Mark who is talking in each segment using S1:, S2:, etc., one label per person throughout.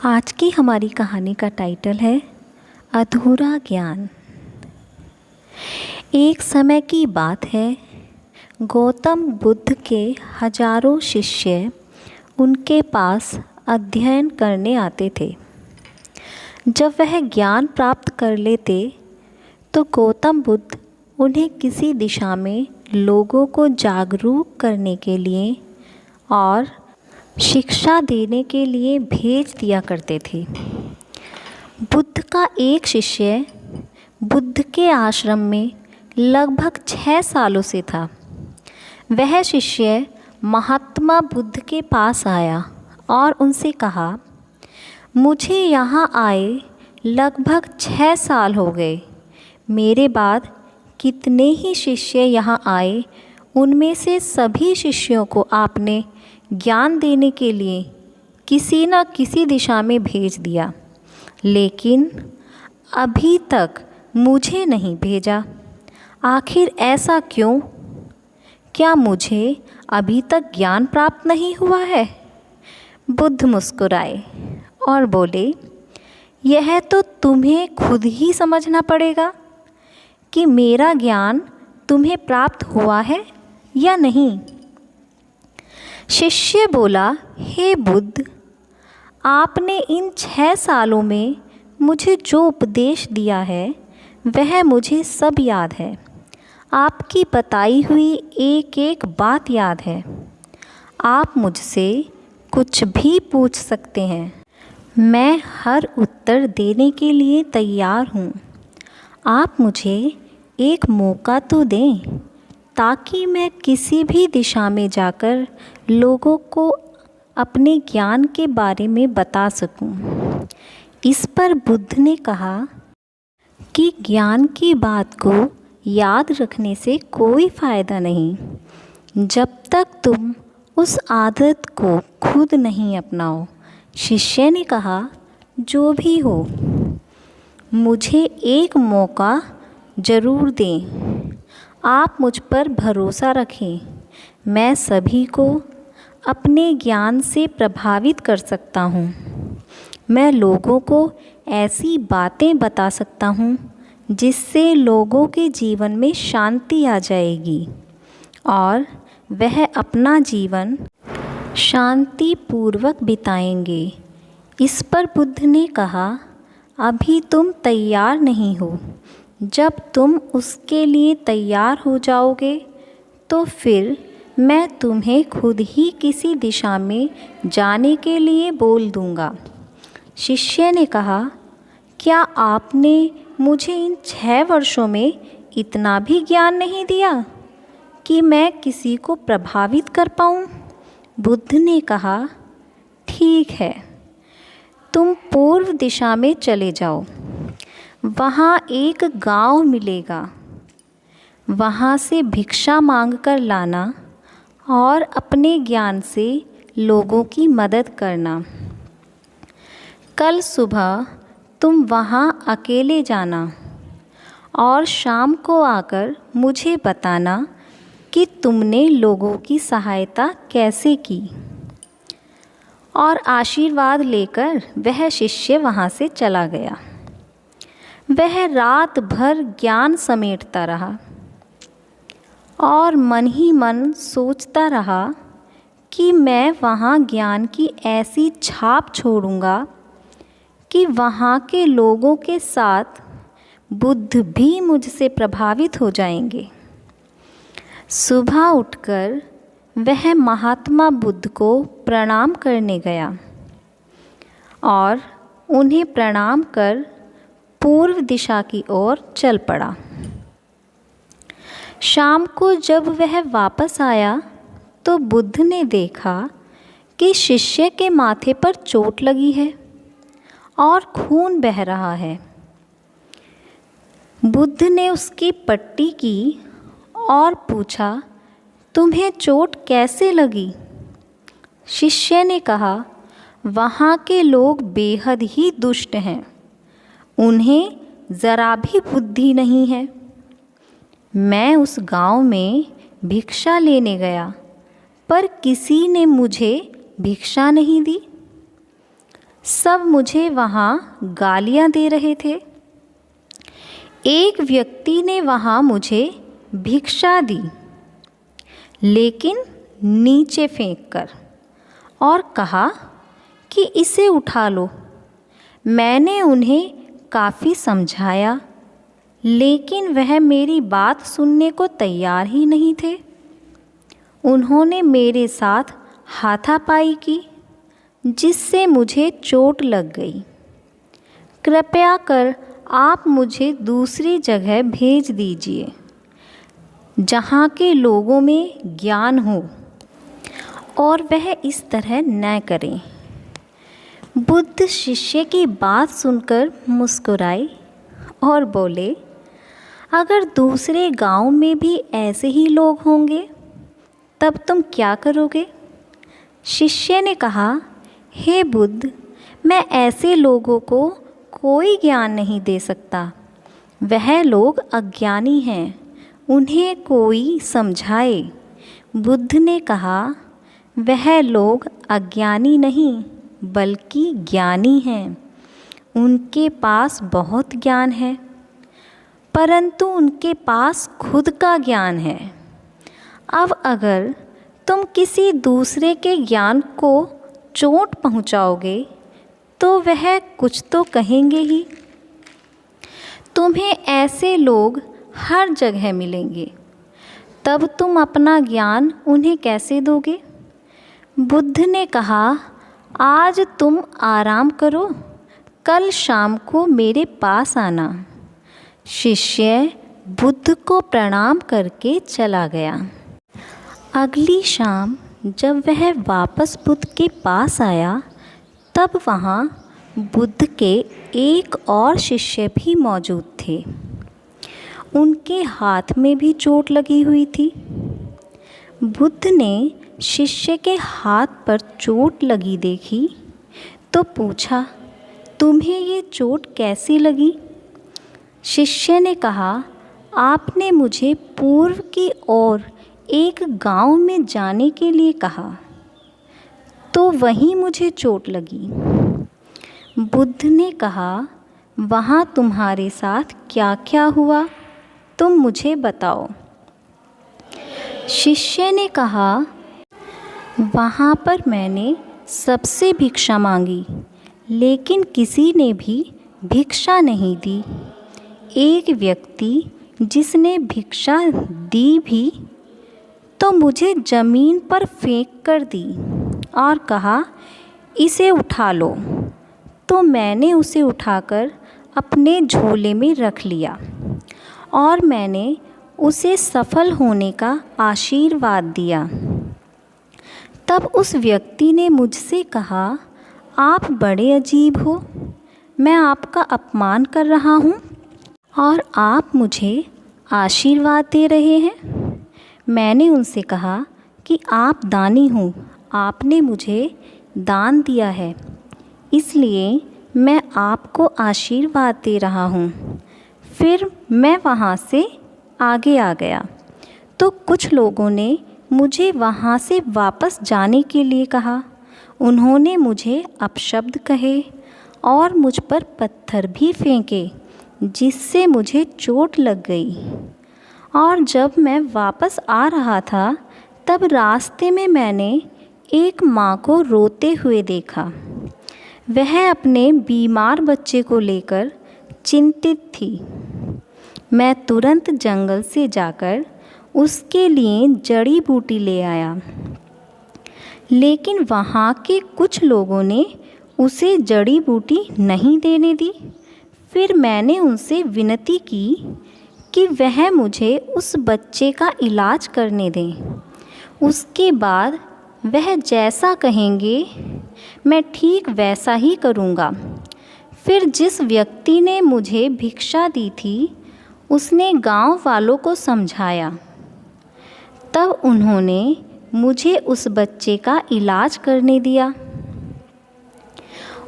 S1: आज की हमारी कहानी का टाइटल है अधूरा ज्ञान। एक समय की बात है, गौतम बुद्ध के हजारों शिष्य उनके पास अध्ययन करने आते थे। जब वह ज्ञान प्राप्त कर लेते तो गौतम बुद्ध उन्हें किसी दिशा में लोगों को जागरूक करने के लिए और शिक्षा देने के लिए भेज दिया करते थे। बुद्ध का एक शिष्य बुद्ध के आश्रम में लगभग 6 सालों से था। वह शिष्य महात्मा बुद्ध के पास आया और उनसे कहा, मुझे यहाँ आए लगभग 6 साल हो गए। मेरे बाद कितने ही शिष्य यहाँ आए, उनमें से सभी शिष्यों को आपने ज्ञान देने के लिए किसी न किसी दिशा में भेज दिया, लेकिन अभी तक मुझे नहीं भेजा। आखिर ऐसा क्यों? क्या मुझे अभी तक ज्ञान प्राप्त नहीं हुआ है? बुद्ध मुस्कुराए और बोले, यह तो तुम्हें खुद ही समझना पड़ेगा कि मेरा ज्ञान तुम्हें प्राप्त हुआ है या नहीं। शिष्य बोला, हे बुद्ध, आपने इन 6 सालों में मुझे जो उपदेश दिया है वह मुझे सब याद है। आपकी बताई हुई एक एक बात याद है। आप मुझसे कुछ भी पूछ सकते हैं, मैं हर उत्तर देने के लिए तैयार हूँ। आप मुझे एक मौका तो दें ताकि मैं किसी भी दिशा में जाकर लोगों को अपने ज्ञान के बारे में बता सकूं। इस पर बुद्ध ने कहा कि ज्ञान की बात को याद रखने से कोई फ़ायदा नहीं जब तक तुम उस आदत को खुद नहीं अपनाओ। शिष्य ने कहा, जो भी हो, मुझे एक मौका ज़रूर दें। आप मुझ पर भरोसा रखें। मैं सभी को अपने ज्ञान से प्रभावित कर सकता हूँ। मैं लोगों को ऐसी बातें बता सकता हूँ जिससे लोगों के जीवन में शांति आ जाएगी और वह अपना जीवन शांतिपूर्वक बिताएंगे। इस पर बुद्ध ने कहा, अभी तुम तैयार नहीं हो। जब तुम उसके लिए तैयार हो जाओगे तो फिर मैं तुम्हें खुद ही किसी दिशा में जाने के लिए बोल दूँगा। शिष्य ने कहा, क्या आपने मुझे इन 6 वर्षों में इतना भी ज्ञान नहीं दिया कि मैं किसी को प्रभावित कर पाऊँ? बुद्ध ने कहा, ठीक है, तुम पूर्व दिशा में चले जाओ। वहाँ एक गांव मिलेगा। वहाँ से भिक्षा मांग कर लाना और अपने ज्ञान से लोगों की मदद करना। कल सुबह तुम वहाँ अकेले जाना और शाम को आकर मुझे बताना कि तुमने लोगों की सहायता कैसे की। और आशीर्वाद लेकर वह शिष्य वहाँ से चला गया। वह रात भर ज्ञान समेटता रहा और मन ही मन सोचता रहा कि मैं वहाँ ज्ञान की ऐसी छाप छोड़ूंगा कि वहाँ के लोगों के साथ बुद्ध भी मुझसे प्रभावित हो जाएंगे। सुबह उठकर वह महात्मा बुद्ध को प्रणाम करने गया और उन्हें प्रणाम कर पूर्व दिशा की ओर चल पड़ा। शाम को जब वह वापस आया तो बुद्ध ने देखा कि शिष्य के माथे पर चोट लगी है और खून बह रहा है। बुद्ध ने उसकी पट्टी की और पूछा, तुम्हें चोट कैसे लगी? शिष्य ने कहा, वहाँ के लोग बेहद ही दुष्ट हैं। उन्हें ज़रा भी बुद्धि नहीं है। मैं उस गांव में भिक्षा लेने गया, पर किसी ने मुझे भिक्षा नहीं दी। सब मुझे वहाँ गालियाँ दे रहे थे। एक व्यक्ति ने वहाँ मुझे भिक्षा दी, लेकिन नीचे फेंककर, और कहा कि इसे उठा लो। मैंने उन्हें काफ़ी समझाया, लेकिन वह मेरी बात सुनने को तैयार ही नहीं थे। उन्होंने मेरे साथ हाथापाई की, जिससे मुझे चोट लग गई। कृपया कर आप मुझे दूसरी जगह भेज दीजिए, जहाँ के लोगों में ज्ञान हो, और वह इस तरह न करें। बुद्ध शिष्य की बात सुनकर मुस्कुराए और बोले, अगर दूसरे गांव में भी ऐसे ही लोग होंगे तब तुम क्या करोगे? शिष्य ने कहा, हे बुद्ध, मैं ऐसे लोगों को कोई ज्ञान नहीं दे सकता। वह लोग अज्ञानी हैं, उन्हें कोई समझाए। बुद्ध ने कहा, वह लोग अज्ञानी नहीं बल्कि ज्ञानी हैं। उनके पास बहुत ज्ञान है, परंतु उनके पास खुद का ज्ञान है। अब अगर तुम किसी दूसरे के ज्ञान को चोट पहुंचाओगे तो वह कुछ तो कहेंगे ही। तुम्हें ऐसे लोग हर जगह मिलेंगे, तब तुम अपना ज्ञान उन्हें कैसे दोगे? बुद्ध ने कहा, आज तुम आराम करो, कल शाम को मेरे पास आना। शिष्य बुद्ध को प्रणाम करके चला गया। अगली शाम जब वह वापस बुद्ध के पास आया, तब वहाँ बुद्ध के एक और शिष्य भी मौजूद थे। उनके हाथ में भी चोट लगी हुई थी। बुद्ध ने शिष्य के हाथ पर चोट लगी देखी तो पूछा, तुम्हें ये चोट कैसी लगी? शिष्य ने कहा, आपने मुझे पूर्व की ओर एक गांव में जाने के लिए कहा, तो वहीं मुझे चोट लगी। बुद्ध ने कहा, वहाँ तुम्हारे साथ क्या क्या हुआ, तुम मुझे बताओ। शिष्य ने कहा, वहाँ पर मैंने सबसे भिक्षा मांगी, लेकिन किसी ने भी भिक्षा नहीं दी। एक व्यक्ति जिसने भिक्षा दी भी तो मुझे ज़मीन पर फेंक कर दी और कहा, इसे उठा लो। तो मैंने उसे उठाकर अपने झोले में रख लिया और मैंने उसे सफल होने का आशीर्वाद दिया। तब उस व्यक्ति ने मुझसे कहा, आप बड़े अजीब हो, मैं आपका अपमान कर रहा हूँ और आप मुझे आशीर्वाद दे रहे हैं। मैंने उनसे कहा कि आप दानी हो, आपने मुझे दान दिया है, इसलिए मैं आपको आशीर्वाद दे रहा हूँ। फिर मैं वहाँ से आगे आ गया तो कुछ लोगों ने मुझे वहाँ से वापस जाने के लिए कहा। उन्होंने मुझे अपशब्द कहे और मुझ पर पत्थर भी फेंके, जिससे मुझे चोट लग गई। और जब मैं वापस आ रहा था तब रास्ते में मैंने एक माँ को रोते हुए देखा। वह अपने बीमार बच्चे को लेकर चिंतित थी। मैं तुरंत जंगल से जाकर उसके लिए जड़ी बूटी ले आया, लेकिन वहाँ के कुछ लोगों ने उसे जड़ी बूटी नहीं देने दी। फिर मैंने उनसे विनती की कि वह मुझे उस बच्चे का इलाज करने दें। उसके बाद वह जैसा कहेंगे मैं ठीक वैसा ही करूँगा। फिर जिस व्यक्ति ने मुझे भिक्षा दी थी उसने गांव वालों को समझाया। तब उन्होंने मुझे उस बच्चे का इलाज करने दिया।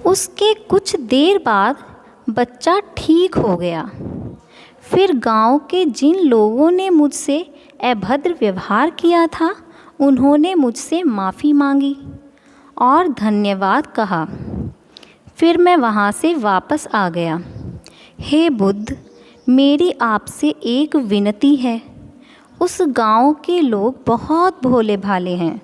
S1: उसके कुछ देर बाद बच्चा ठीक हो गया। फिर गांव के जिन लोगों ने मुझसे अभद्र व्यवहार किया था उन्होंने मुझसे माफ़ी मांगी और धन्यवाद कहा। फिर मैं वहाँ से वापस आ गया। हे बुद्ध, मेरी आपसे एक विनती है। उस गांव के लोग बहुत भोले भाले हैं।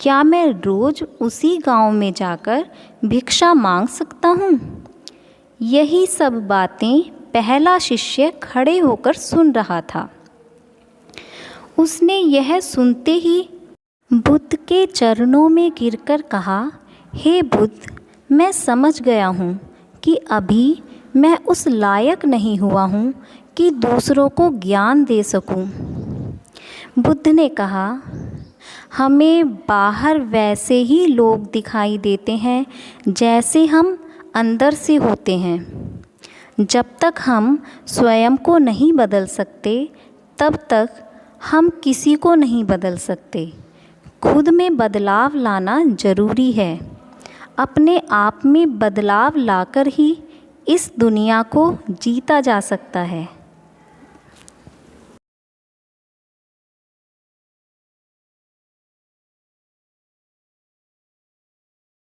S1: क्या मैं रोज़ उसी गांव में जाकर भिक्षा मांग सकता हूँ? यही सब बातें पहला शिष्य खड़े होकर सुन रहा था। उसने यह सुनते ही बुद्ध के चरणों में गिरकर कहा, हे बुद्ध, मैं समझ गया हूँ कि अभी मैं उस लायक नहीं हुआ हूँ कि दूसरों को ज्ञान दे सकूँ। बुद्ध ने कहा, हमें बाहर वैसे ही लोग दिखाई देते हैं जैसे हम अंदर से होते हैं। जब तक हम स्वयं को नहीं बदल सकते तब तक हम किसी को नहीं बदल सकते। खुद में बदलाव लाना ज़रूरी है। अपने आप में बदलाव लाकर ही इस दुनिया को जीता जा सकता है।